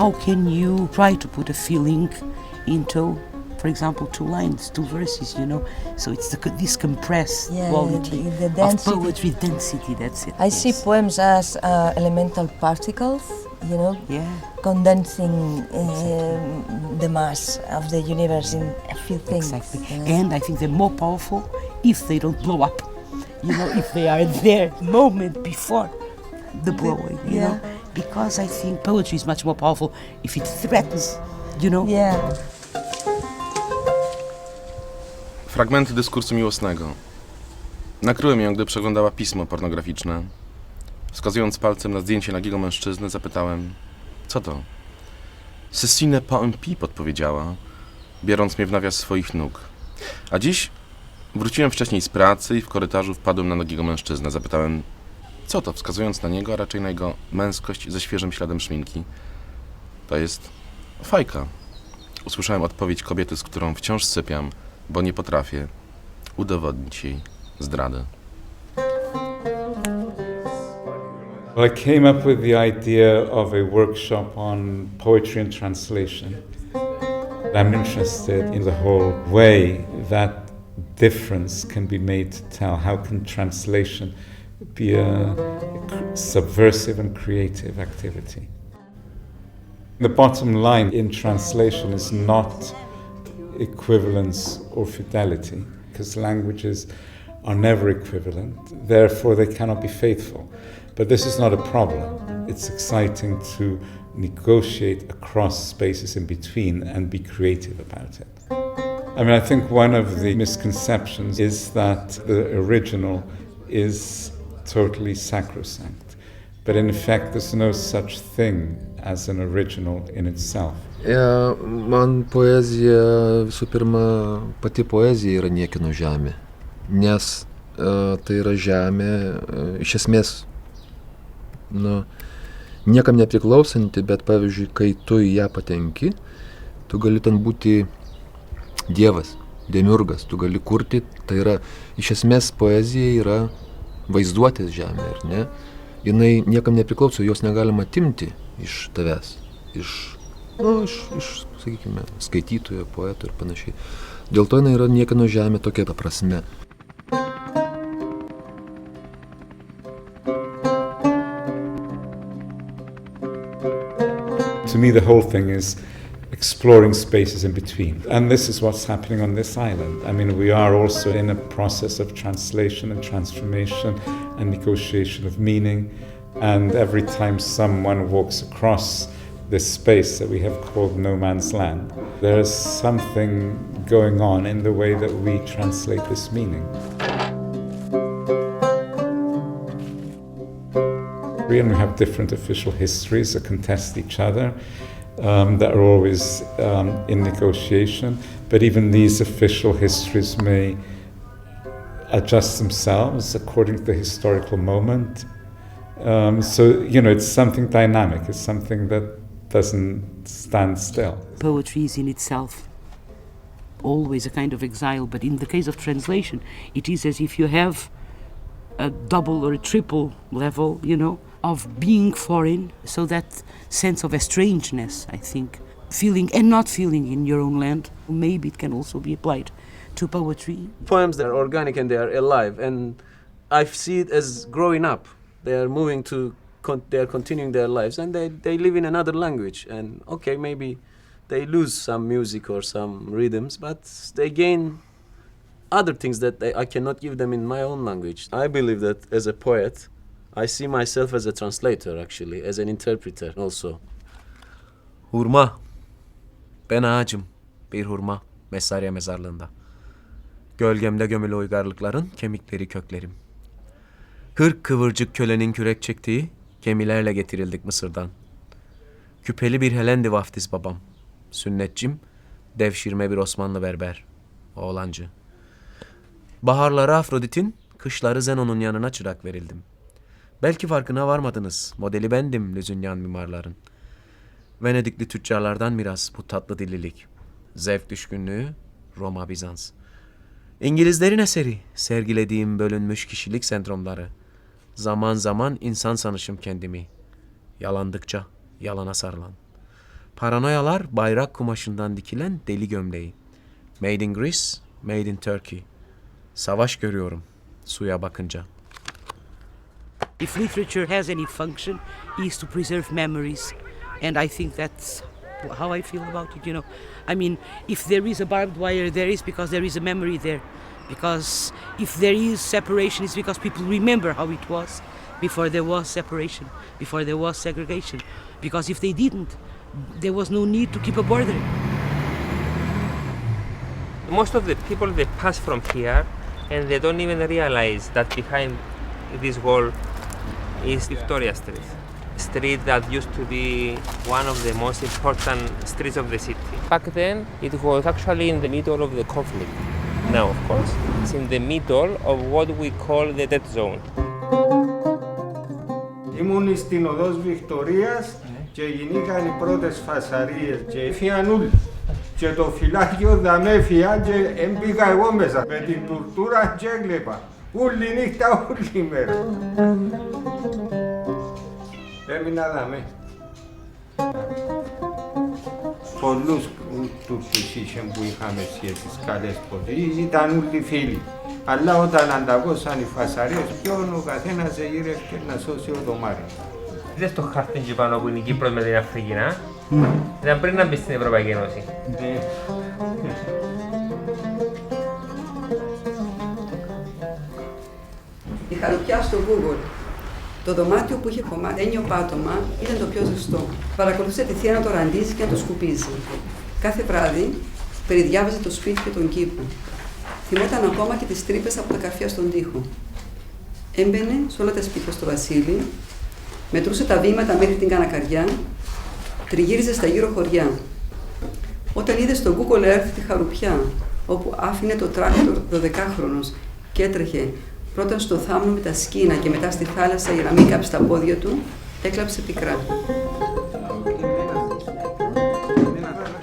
how can you try to put a feeling into, for example, 2 lines, 2 verses, you know? So it's this compressed quality the density. of poetry, density, that's it. I see poems as elemental particles, you know, condensing the mass of the universe in a few things. Exactly. You know? And I think they're more powerful if they don't blow up. You know, if they are there moment before the blowing, you know? Because I think poetry is much more powerful if it threatens, you know? Yeah. Fragmenty dyskursu miłosnego. Nakryłem ją, gdy przeglądała pismo pornograficzne. Wskazując palcem na zdjęcie nagiego mężczyzny, zapytałem, co to? Ceci n'est pas un pipe, podpowiedziała, biorąc mnie w nawias swoich nóg. A dziś wróciłem wcześniej z pracy i w korytarzu wpadłem na nagiego mężczyznę. Zapytałem, co to, wskazując na niego, a raczej na jego męskość ze świeżym śladem szminki. To jest fajka. Usłyszałem odpowiedź kobiety, z którą wciąż sypiam, bo nie potrafię udowodnić jej zdrady. Well, I came up with the idea of a workshop on poetry and translation. I'm interested in the whole way that difference can be made to tell. How can translation be a subversive and creative activity? The bottom line in translation is not equivalence or fidelity, because languages are never equivalent, therefore they cannot be faithful. But this is not a problem. It's exciting to negotiate across spaces in between and be creative about it. I mean, I think one of the misconceptions is that the original is totally sacrosanct. But in fact, there's no such thing as an original in itself. Man poezija, visų pirma, pati poezija yra niekieno žemė, nes tai yra žemė iš esmės niekam nepriklausanti, bet pavyzdžiui, kai tu į ją patenki, tu gali ten būti dievas, demiurgas, tu gali kurti, tai yra, iš esmės poezija yra vaizduotės žemė, ar ne? Jinai niekam nepriklauso, jos negalima atimti iš tavęs, iš sakykime, skaitytojo, poeto ir panašiai. Dėl to jinai yra niekieno žemė tokia prasme. To me, the whole thing is exploring spaces in between. And this is what's happening on this island. I mean, we are also in a process of translation and transformation and negotiation of meaning. And every time someone walks across this space that we have called no man's land, there is something going on in the way that we translate this meaning. And we have different official histories that contest each other, that are always in negotiation. But even these official histories may adjust themselves according to the historical moment. So, you know, it's something dynamic. It's something that doesn't stand still. Poetry is in itself always a kind of exile, but in the case of translation, it is as if you have a double or a triple level, you know, of being foreign, so that sense of estrangeness, I think, feeling and not feeling in your own land, maybe it can also be applied to poetry. Poems that are organic and they are alive, and I see it as growing up. They are moving to, they are continuing their lives, and they live in another language, and okay, maybe they lose some music or some rhythms, but they gain other things that I cannot give them in my own language. I believe that as a poet, I see myself as a translator, actually, as an interpreter also. Hurma. Ben ağacım, bir hurma, Mesarya mezarlığında. Gölgemde gömülü uygarlıkların kemikleri köklerim. 40 kıvırcık kölenin kürek çektiği gemilerle getirildik Mısır'dan. Küpeli bir Helendi vaftiz babam. Sünnetçim, devşirme bir Osmanlı berber. Oğlancı. Baharları Afrodit'in, kışları Zenon'un yanına çırak verildim. Belki farkına varmadınız, modeli bendim Lüzünyan mimarların. Venedikli tüccarlardan miras bu tatlı dillilik. Zevk düşkünlüğü, Roma Bizans. İngilizlerin eseri, sergilediğim bölünmüş kişilik sendromları. Zaman zaman insan sanışım kendimi. Yalandıkça yalana sarılan. Paranoyalar bayrak kumaşından dikilen deli gömleği. Made in Greece, made in Turkey. Savaş görüyorum suya bakınca. If literature has any function, is to preserve memories, and I think that's how I feel about it. I mean, if there is a barbed wire, there is because there is a memory there. Because if there is separation, it's because people remember how it was before there was separation, before there was segregation. Because if they didn't, there was no need to keep a border. Most of the people, they pass from here and they don't even realize that behind this wall is Victoria Street. Street that used to be one of the most important streets of the city. Back then, it was actually in the middle of the conflict. Now, of course, it's in the middle of what we call the dead zone. Ήμουν στην οδός Βικτωρίας και γίνηκαν οι πρώτες φασαρίες και έφυγαν όλοι. Και το φυλάκιο δαμέφυγα και έμπηκα εγώ μέσα. Με την τουρτούρα και έκλεπα. Όλη νύχτα, όλη μέρα. Έμεινα δαμέ. Πολλούς Τούρκους είχαν που είχαμε σχέσεις καλές ποδίες, ήταν όλοι φίλοι. Αλλά όταν ανταγώσαν οι φασαρίες, ποιον ο καθένας εγύρευκε να σώσει ο δωμάρι. Είδες το χάρτη εκεί πάνω που είναι η Κύπρος με την Αφρική, να? Ήταν πριν να μπει στην Ευρωπαϊκή Ένωση. Ναι. Η χαροπιά στο Google. Το δωμάτιο που είχε χωμάτιο πάτωμα ήταν το πιο ζεστό. Παρακολουθούσε τη θεία να το ραντίζει και να το σκουπίζει. Κάθε βράδυ περιδιάβαζε το σπίτι και τον κήπο. Θυμόταν ακόμα και τις τρύπες από τα καρφιά στον τοίχο. Έμπαινε σε όλα τα σπίτια στο Βασίλη, μετρούσε τα βήματα μέχρι την Κανακαριά, τριγύριζε στα γύρω χωριά. Όταν είδε στο Google Earth τη χαρουπιά, όπου άφηνε το τράκτορ 12χρονος και έτρεχε πρώτα στο θάμνο με τα σκίνα και μετά στη θάλασσα για να μην κάψει τα πόδια του, έκλαψε πικρά.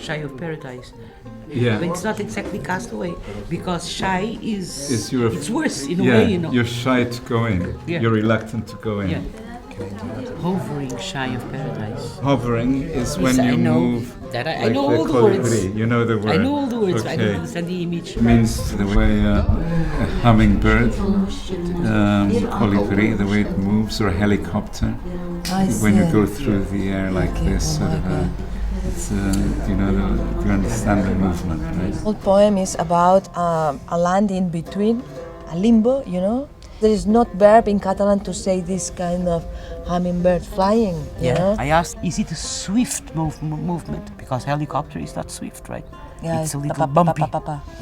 Shy of Paradise. Yeah. But it's not exactly Castaway, because shy is You're it's worse in a way, You're shy to go in. Yeah. You're reluctant to go in. Yeah. Hovering shy of paradise. Hovering is when Yes, you I know move. that I like know the all the words. colibri. You know the word. I know all the words. Okay. I don't understand the image. It means the way a hummingbird, colibri, the way it moves, or a helicopter. When you go through the air like this, sort of it's, you understand the movement, right? The whole poem is about a land in between, a limbo, There is not verb in Catalan to say this kind of hummingbird flying, you know? I asked, is it a swift movement? Because helicopter is not swift, right? Yeah, it's a little bumpy.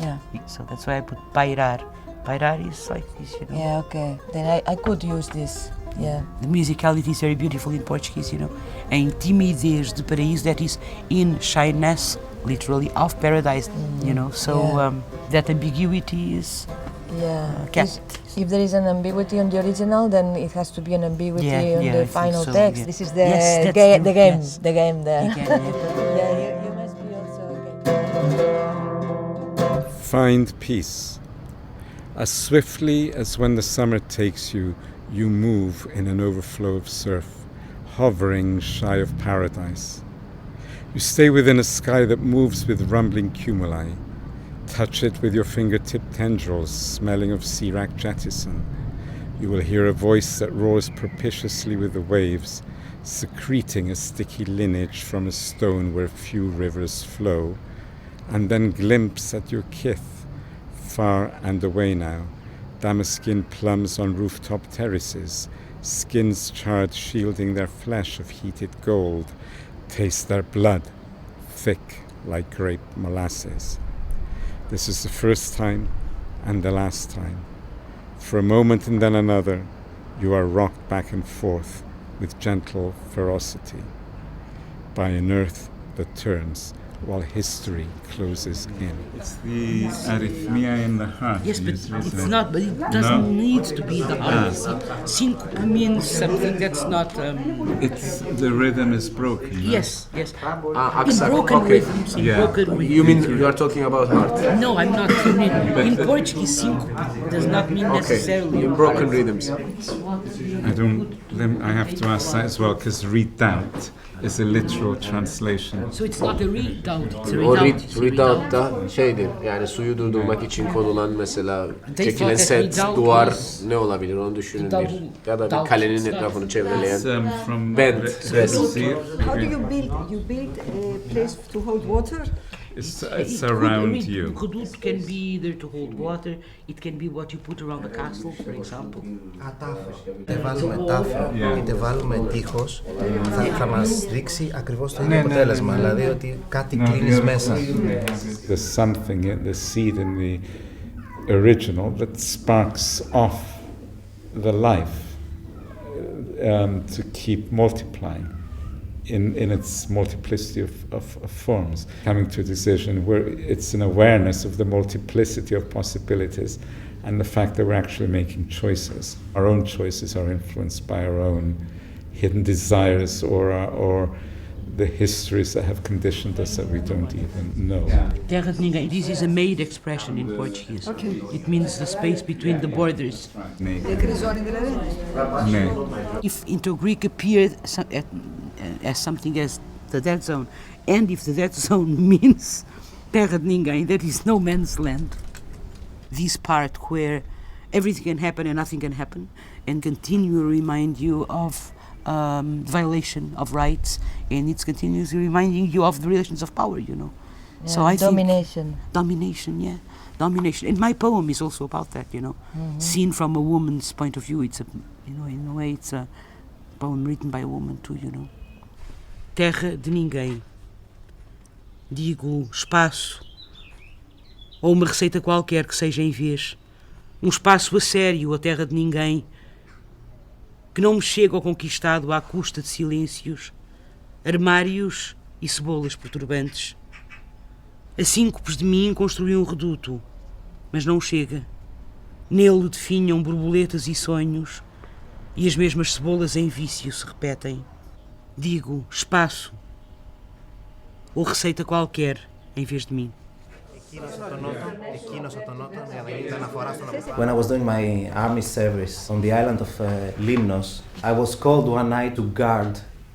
Yeah. So that's why I put pairar. Pairar is like this, Yeah, okay. Then I could use this. Yeah. The musicality is very beautiful in Portuguese, A timidez de paraíso, that is in shyness, literally, of paradise, So that ambiguity is kept. If there is an ambiguity on the original, then it has to be an ambiguity on the I final think so, text. yeah. This is the Yes, game there. yes. The game there. Again, Yeah, you must be also okay. Find peace. As swiftly as when the summer takes you, you move in an overflow of surf, hovering shy of paradise. You stay within a sky that moves with rumbling cumuli. Touch it with your fingertip tendrils, smelling of Sirac jettison. You will hear a voice that roars propitiously with the waves, secreting a sticky lineage from a stone where few rivers flow, and then glimpse at your kith, far and away now, Damascene plums on rooftop terraces, skins charred shielding their flesh of heated gold, taste their blood, thick like grape molasses. This is the first time and the last time. For a moment and then another, you are rocked back and forth with gentle ferocity by an earth that turns while history closes in. It's the arrhythmia in the heart. Yes, but usually, it's isn't it? not. But it doesn't need to be the heart. Syncope means something that's not. It's the rhythm is broken. No? Yes, yes. In Aksak, broken okay. rhythms. In Yeah. broken rhythms. You mean you are talking about heart? No, I'm not. In Portuguese, syncope does not mean necessarily. In broken rhythms. I have to ask that as well, because redoubt is a literal translation. So it's not a redoubt. It's a O redoubt. It's a redoubt da şeydir. Yani suyu durdurmak için konulan mesela çekilen thought that set, redoubt duvar was ne olabilir onu düşünün double- bir. Ya da bir double kalenin stuff. etrafını çevreleyen. It's from Bend. How do you build? You build a place to hold water? It's around you. Hudud can be either to hold water, it can be what you put around the castle, for example. Είτε βάλουμε τάφο, είτε βάλουμε τείχος, θα μας δείξει ακριβώς το ίδιο αποτέλεσμα, δηλαδή ότι κάτι κλείνεις μέσα. There's something in the seed in the original that sparks off the life to keep multiplying in its multiplicity of forms, coming to a decision where it's an awareness of the multiplicity of possibilities and the fact that we're actually making choices. Our own choices are influenced by our own hidden desires or the histories that have conditioned us that we don't even know. Terra de ninguém. This is a made expression in Portuguese. Okay. It means the space between the borders. Κρυζώνει δηλαδή. Ναι. If into Greek appeared as something as the dead zone, and if the dead zone means terra de ninguém, that is no man's land. This part where everything can happen and nothing can happen, and continue to remind you of violation of rights, and it's continuously reminding you of the relations of power, you know. Yeah, So I domination. think domination, yeah, domination. And my poem is also about that, you know. Seen from a woman's point of view, it's a, you know, in a way, it's a poem written by a woman too, you know. Terra de ninguém. Digo espaço, ou uma receita qualquer que seja em vez. Um espaço a sério, a terra de ninguém, que não me chega ao conquistado à custa de silêncios, armários e cebolas perturbantes. A síncopes de mim construí um reduto, mas não chega. Nele definham borboletas e sonhos, e as mesmas cebolas em vício se repetem. Digo espaço, ou receita qualquer, em vez de mim. When I was doing my army service on the island of Limnos, I was called one night to guard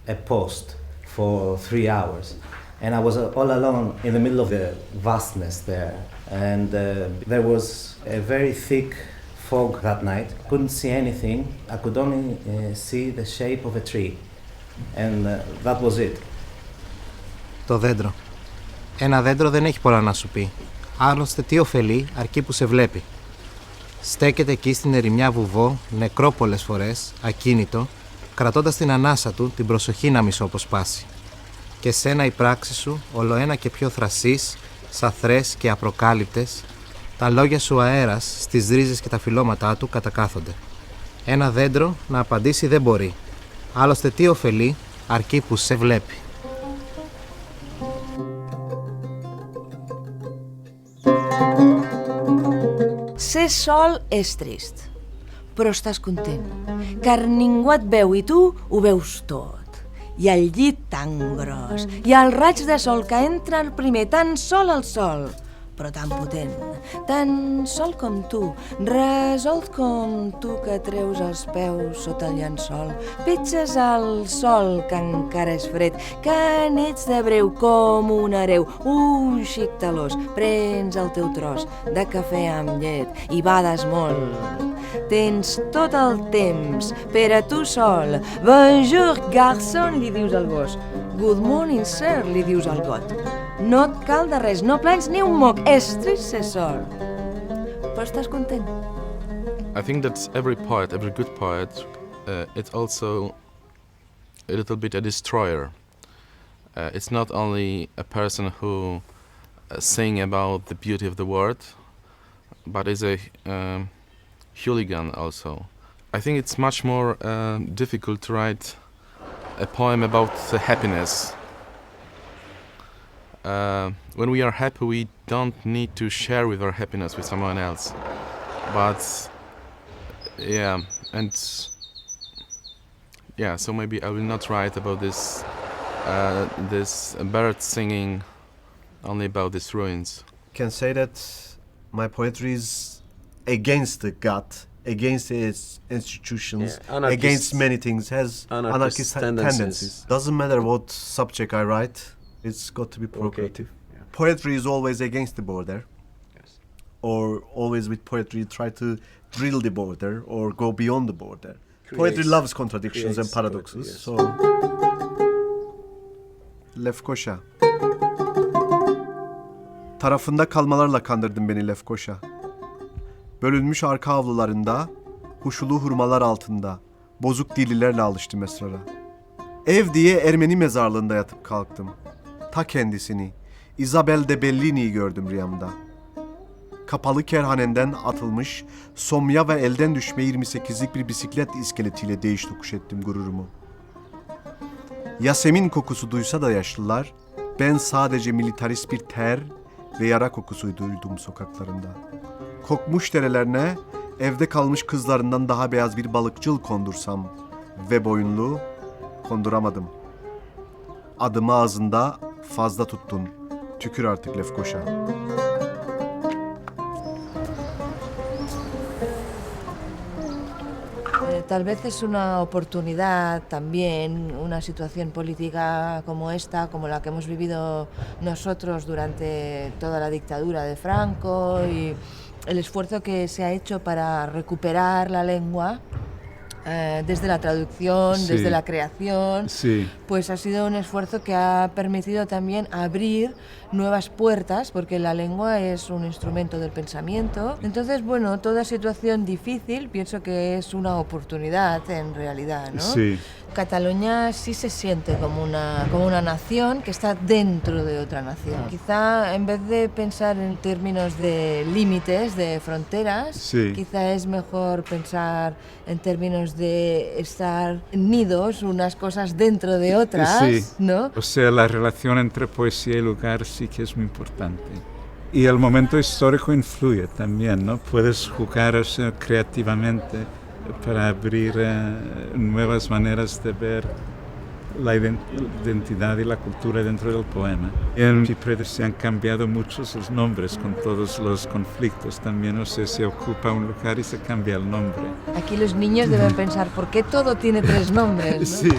a post for 3 hours. And I was all alone in the middle of the vastness there. And there was a very thick fog that night. Couldn't see anything. I could only see the shape of a tree. And that was it. Το δέντρο. Ένα δέντρο δεν έχει πολλά να σου πει. Άλλωστε τι ωφελεί αρκεί που σε βλέπει. Στέκεται εκεί στην ερημιά βουβό, νεκρό πολλές φορές, ακίνητο, κρατώντας την ανάσα του την προσοχή να μισοποσπάσει. Και σένα η πράξη σου, ολοένα και πιο θρασής, σαθρές και απροκάλυπτες, τα λόγια σου αέρας στις ρίζες και τα φυλλώματά του κατακάθονται. Ένα δέντρο να απαντήσει δεν μπορεί. Άλλωστε τι ωφελεί αρκεί που σε βλέπει. Ser sol és trist, però estàs content, car ningú et veu i tu ho veus tot. I el llit tan gros, i el raig de sol que entra el primer tan sol al sol, però tan potent, tan sol com tu, resolt com tu que treus els peus sota el llençol, petges al sol que encara és fred, que n'ets de breu com un hereu, un xic talós, prens el teu tros de cafè amb llet i bades molt. Tens tot el temps per a tu sol. Bonjour, garçon, li dius al gos. Good morning, sir, li dius al got. No et cal de res, no plens ni un moc, és trist ser sol. Però estàs content. I think that every poet, every good poet, it's also a little bit a destroyer. It's not only a person who sing about the beauty of the world, but is a hooligan also. I think it's much more difficult to write a poem about happiness. when we are happy, we don't need to share with our happiness with someone else. But yeah, and yeah, so maybe I will not write about this bird singing only about these ruins. Can say that my poetry is against the God, against its institutions, against many things, has anarchist tendencies. Doesn't matter what subject I write, it's got to be provocative. Yeah. Poetry is always against the border. Yes. Or always with poetry try to drill the border or go beyond the border. Poetry loves contradictions and paradoxes. Yes. So Lefkoşa. Tarafında kalmalarla kandırdın beni Lefkoşa. Bölünmüş arka avlularında, huşulu hurmalar altında, bozuk dillilerle alıştım esrara. Ev diye Ermeni mezarlığında yatıp kalktım. Ta kendisini, Isabel de Bellini'yi gördüm rüyamda. Kapalı kerhanenden atılmış, somya ve elden düşme 28'lik bir bisiklet iskeletiyle değiş tokuş ettim gururumu. Yasemin kokusu duysa da yaşlılar, ben sadece militarist bir ter ve yara kokusu duydum sokaklarında. Kokmuş derelerine, evde kalmış kızlarından daha beyaz bir balıkçıl kondursam ve boyunlu konduramadım. Adımı ağzında fazla tuttun, tükür artık Lefkoşa. Tal vez es una oportunidad también, una situación política como esta, como la que hemos vivido nosotros durante toda la dictadura de Franco y el esfuerzo que se ha hecho para recuperar la lengua desde la traducción, Sí. desde la creación, Sí. pues ha sido un esfuerzo que ha permitido también abrir nuevas puertas, porque la lengua es un instrumento del pensamiento. Entonces, bueno, toda situación difícil pienso que es una oportunidad en realidad, ¿no? Sí. Cataluña sí se siente como una nación que está dentro de otra nación. Quizá en vez de pensar en términos de límites, de fronteras, Sí. quizá es mejor pensar en términos de estar unidos unas cosas dentro de otras, Sí. ¿no? O sea, la relación entre poesía y lugar sí que es muy importante. Y el momento histórico influye también, ¿no? Puedes jugar, o sea, creativamente para abrir nuevas maneras de ver la identidad y la cultura dentro del poema. En Cyprus se han cambiado muchos los nombres con todos los conflictos también, o sea, se ocupa un lugar y se cambia el nombre. Aquí los niños deben pensar, ¿por qué todo tiene 3 nombres? ¿no? Sí.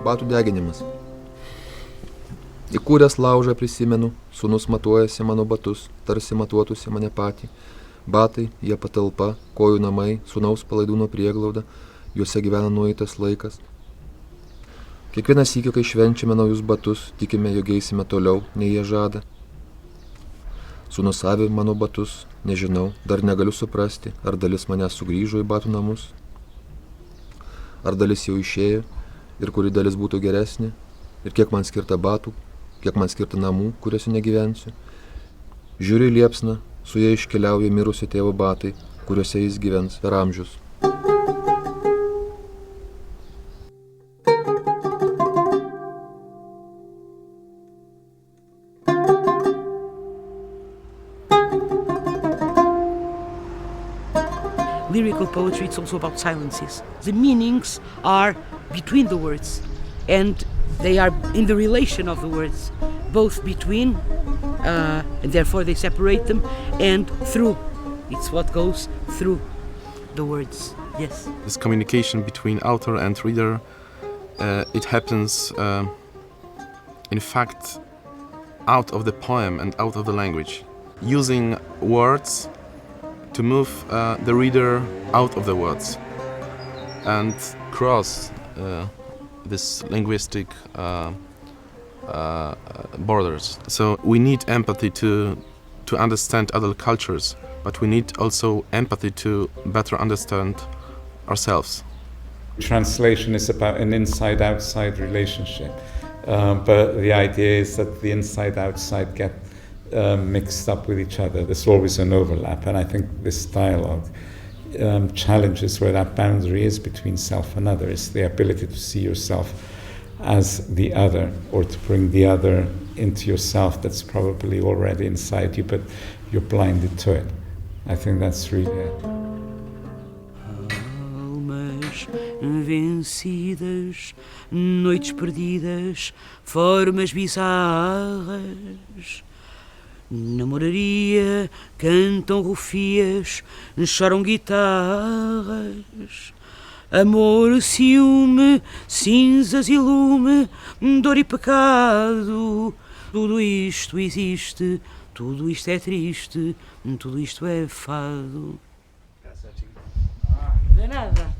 Batų deginimas. Įkūręs laužą prisimenu, sūnus matuojasi mano batus, tarsi matuotųsi mane patį. Batai, jie patalpa, kojų namai, sūnaus palaidūno prieglauda, juose gyvena nueitas laikas. Kiekvieną sykį, kai švenčiame naujus batus, tikime, jog eisime toliau, nei jie žada. Sūnus avi mano batus, nežinau, dar negaliu suprasti, ar dalis manęs sugrįžo į batų namus, ar dalis jau išėjo ir kuri dalis būtų geresnė, ir kiek man skirta batų, kiek man skirta namų, kuriuose negyvensiu. Žiūriu į liepsną, su jie iškeliauja mirusio tėvo batai, kuriuose jis gyvens per amžius. Lyrical poetry, it's also about silences. The meanings are between the words, and they are in the relation of the words, both between, and therefore they separate them, and through. It's what goes through the words, yes. This communication between author and reader, it happens, in fact, out of the poem and out of the language, using words to move the reader out of the words and cross this linguistic borders. So we need empathy to understand other cultures, but we need also empathy to better understand ourselves. Translation is about an inside-outside relationship, but the idea is that the inside-outside get mixed up with each other. There's always an overlap, and I think this dialogue challenges where that boundary is between self and other. It's the ability to see yourself as the other, or to bring the other into yourself that's probably already inside you, but you're blinded to it. I think that's really it. Almas vencidas, noites perdidas, formas bizarras. Na moraria cantam rufias, choram guitarras. Amor, ciúme, cinzas e lume, dor e pecado. Tudo isto existe, tudo isto é triste, tudo isto é fado. De nada.